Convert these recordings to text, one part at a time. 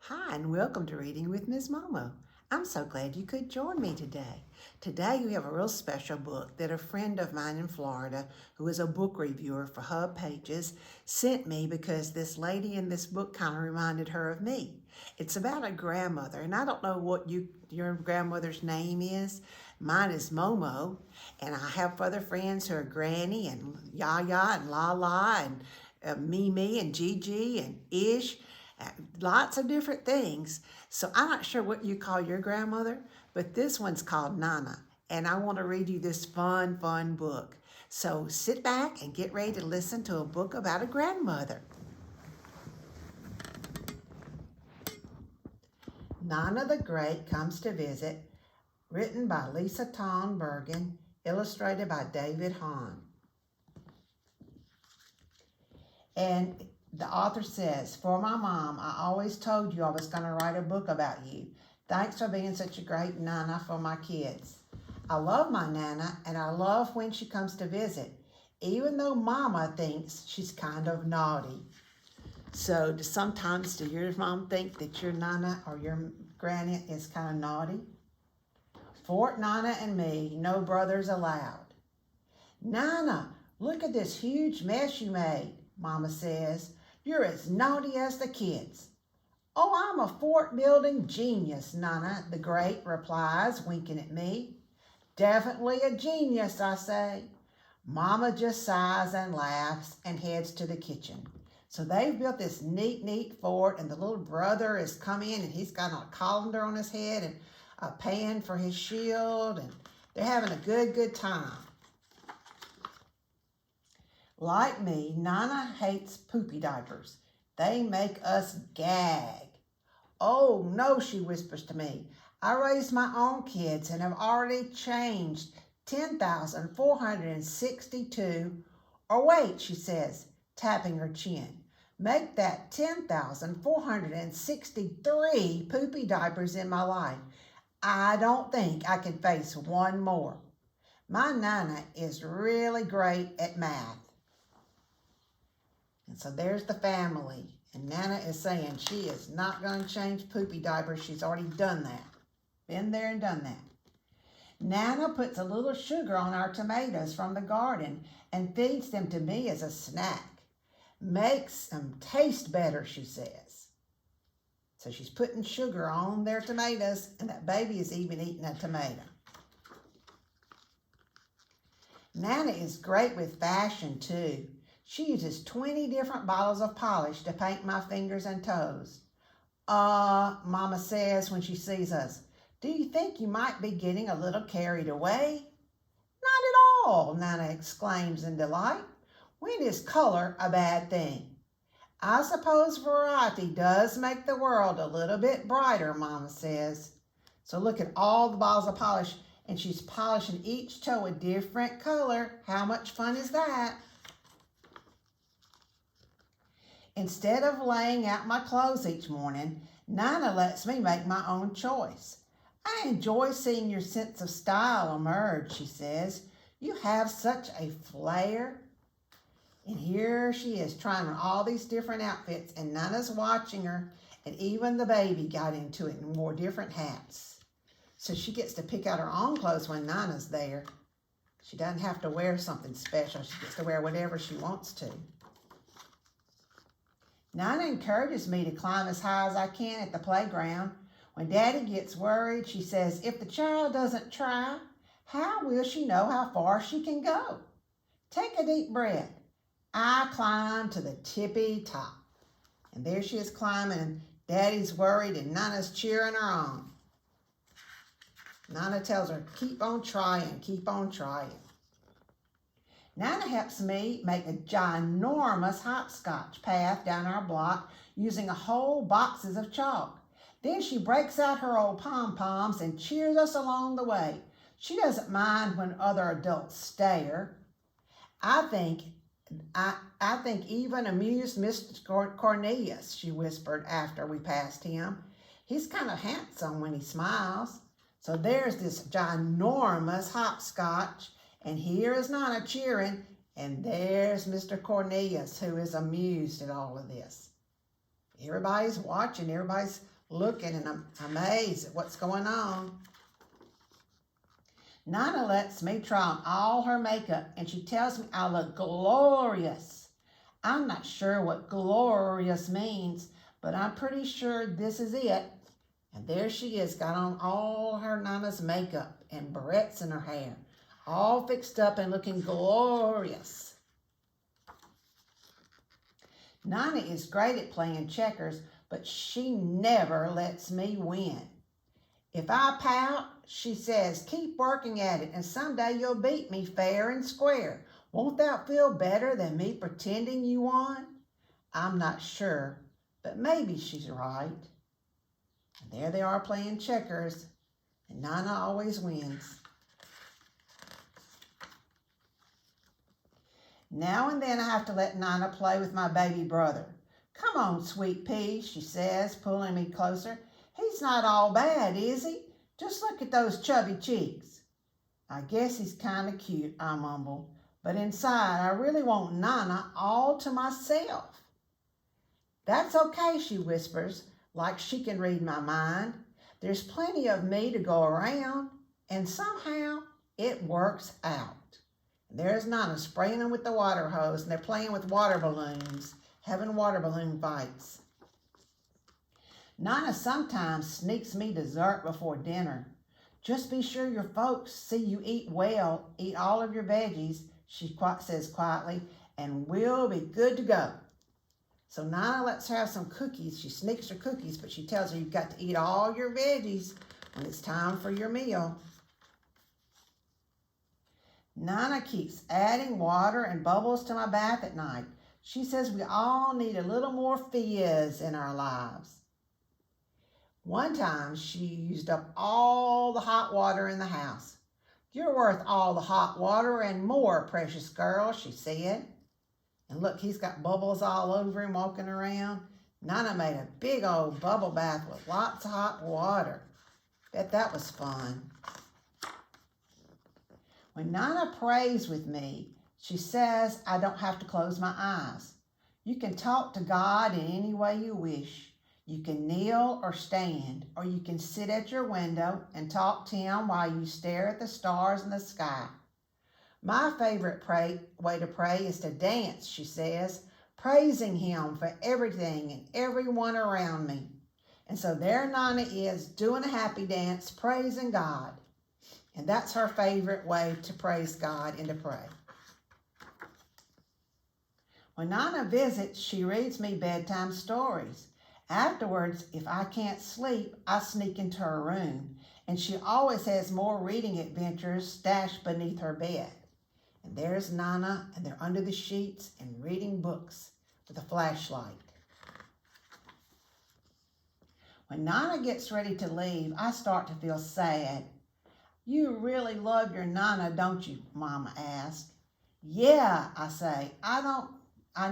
Hi, and welcome to Reading with Ms. Momo. I'm so glad you could join me today. Today we have a real special book that a friend of mine in Florida, who is a book reviewer for Hub Pages, sent me because this lady in this book kind of reminded her of me. It's about a grandmother, and I don't know what your grandmother's name is. Mine is Momo, and I have other friends who are Granny and Yaya and Lala and Mimi and Gigi and Ish. Lots of different things. So I'm not sure what you call your grandmother, but this one's called Nana. And I want to read you this fun book. So sit back and get ready to listen to a book about a grandmother. Nanathe the Great Comes to Visit, written by Lisa Ton Bergen, illustrated by David Hahn. And the author says, "For my mom, I always told you I was going to write a book about you. Thanks for being such a great Nana for my kids. I love my Nana, and I love when she comes to visit, even though Mama thinks she's kind of naughty." So sometimes do your mom think that your Nana or your Granny is kind of naughty? "Fort Nana and me, no brothers allowed." "Nana, look at this huge mess you made," Mama says. "You're as naughty as the kids." "Oh, I'm a fort building genius," Nanathe the Great replies, winking at me. "Definitely a genius," I say. Mama just sighs and laughs and heads to the kitchen. So they've built this neat fort, and the little brother has come in, and he's got a colander on his head and a pan for his shield, and they're having a good time. Like me, Nana hates poopy diapers. They make us gag. "Oh no," she whispers to me. "I raised my own kids and have already changed 10,462. Or wait," she says, tapping her chin. "Make that 10,463 poopy diapers in my life. I don't think I can face one more. My Nana is really great at math." And so there's the family. And Nana is saying she is not going to change poopy diapers. She's already done that. Been there and done that. Nana puts a little sugar on our tomatoes from the garden and feeds them to me as a snack. "Makes them taste better," she says. So she's putting sugar on their tomatoes, and that baby is even eating a tomato. Nana is great with fashion too. She uses 20 different bottles of polish to paint my fingers and toes. Mama says when she sees us, "Do you think you might be getting a little carried away?" "Not at all," Nana exclaims in delight. "When is color a bad thing?" "I suppose variety does make the world a little bit brighter," Mama says. So look at all the bottles of polish, and she's polishing each toe a different color. How much fun is that? Instead of laying out my clothes each morning, Nana lets me make my own choice. "I enjoy seeing your sense of style emerge," she says. "You have such a flair." And here she is trying on all these different outfits, and Nana's watching her, and even the baby got into it and wore different hats. So she gets to pick out her own clothes when Nana's there. She doesn't have to wear something special. She gets to wear whatever she wants to. Nana encourages me to climb as high as I can at the playground. When Daddy gets worried, she says, "If the child doesn't try, how will she know how far she can go?" Take a deep breath. I climb to the tippy top. And there she is climbing, and Daddy's worried, and Nana's cheering her on. Nana tells her, "Keep on trying, keep on trying." Nana helps me make a ginormous hopscotch path down our block using a whole boxes of chalk. Then she breaks out her old pom-poms and cheers us along the way. She doesn't mind when other adults stare. I think even amused Mr. Cornelius," she whispered after we passed him. "He's kind of handsome when he smiles." So there's this ginormous hopscotch, and here is Nana cheering, and there's Mr. Cornelius, who is amused at all of this. Everybody's watching, everybody's looking, and I'm amazed at what's going on. Nana lets me try on all her makeup, and she tells me I look glorious. I'm not sure what glorious means, but I'm pretty sure this is it. And there she is, got on all her Nana's makeup and barrettes in her hair, all fixed up and looking glorious. Nana is great at playing checkers, but she never lets me win. If I pout, she says, keep working at it, and someday you'll beat me fair and square. Won't that feel better than me pretending you won? I'm not sure, but maybe she's right. And there they are playing checkers, and Nana always wins. Now and then I have to let Nana play with my baby brother. Come on, sweet pea, she says, pulling me closer. He's not all bad, is he? Just look at those chubby cheeks. I guess he's kind of cute, I mumble, but inside I really want Nana all to myself. That's okay, she whispers, like she can read my mind. There's plenty of me to go around, and somehow it works out. There's Nana spraying them with the water hose, and they're playing with water balloons, having water balloon fights. Nana sometimes sneaks me dessert before dinner. Just be sure your folks see you eat well, eat all of your veggies, she says quietly, and we'll be good to go. So Nana lets her have some cookies. She sneaks her cookies, but she tells her you've got to eat all your veggies when it's time for your meal. Nana keeps adding water and bubbles to my bath at night. She says we all need a little more fizz in our lives. One time she used up all the hot water in the house. You're worth all the hot water and more, precious girl, she said. And look, he's got bubbles all over him walking around. Nana made a big old bubble bath with lots of hot water. Bet that was fun. When Nana prays with me, she says I don't have to close my eyes. You can talk to God in any way you wish. You can kneel or stand, or you can sit at your window and talk to Him while you stare at the stars in the sky. My favorite way to pray is to dance, she says, praising Him for everything and everyone around me. And so there Nana is doing a happy dance, praising God. And that's her favorite way to praise God and to pray. When Nana visits, she reads me bedtime stories. Afterwards, if I can't sleep, I sneak into her room, and she always has more reading adventures stashed beneath her bed. And there's Nana, and they're under the sheets and reading books with a flashlight. When Nana gets ready to leave, I start to feel sad. You really love your Nana, don't you? Mama asks. Yeah, I say. I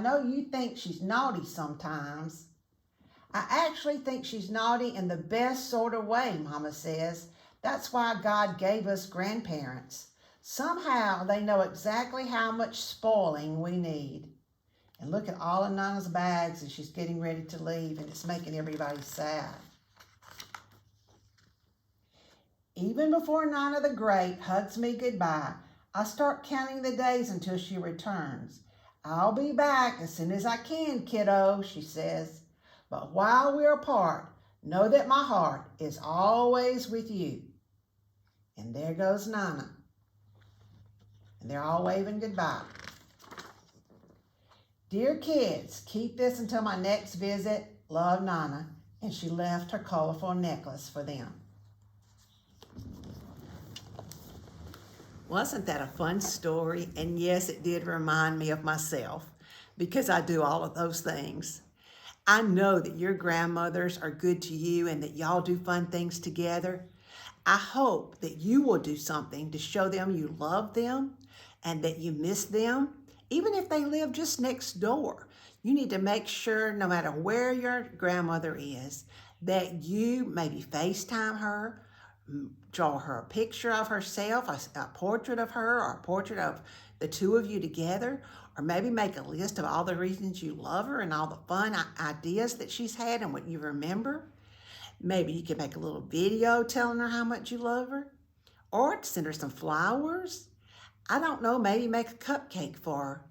know you think she's naughty sometimes. I actually think she's naughty in the best sort of way, Mama says. That's why God gave us grandparents. Somehow they know exactly how much spoiling we need. And look at all of Nana's bags as she's getting ready to leave, and it's making everybody sad. Even before Nanathe the Great hugs me goodbye, I start counting the days until she returns. I'll be back as soon as I can, kiddo, she says. But while we're apart, know that my heart is always with you. And there goes Nana. And they're all waving goodbye. Dear kids, keep this until my next visit. Love, Nana. And she left her colorful necklace for them. Wasn't that a fun story? And yes, it did remind me of myself because I do all of those things. I know that your grandmothers are good to you and that y'all do fun things together. I hope that you will do something to show them you love them and that you miss them, even if they live just next door. You need to make sure, no matter where your grandmother is, that you maybe FaceTime her, draw her a picture of herself, a portrait of her, or a portrait of the two of you together, Or maybe make a list of all the reasons you love her and all the fun ideas that she's had and what you remember. Maybe you can make a little video telling her how much you love her. Or send her some flowers. I don't know, maybe make a cupcake for her.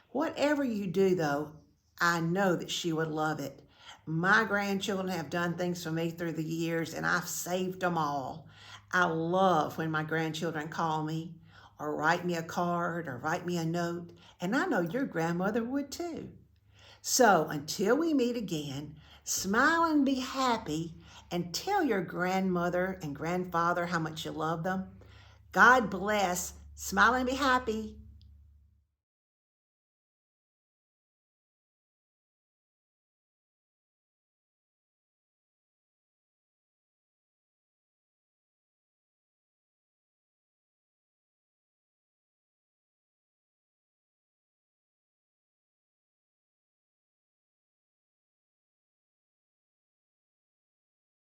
Whatever you do, though, I know that she would love it. My grandchildren have done things for me through the years, and I've saved them all. I love when my grandchildren call me or write me a card or write me a note, and I know your grandmother would too. So until we meet again, smile and be happy, and tell your grandmother and grandfather how much you love them. God bless. Smile and be happy.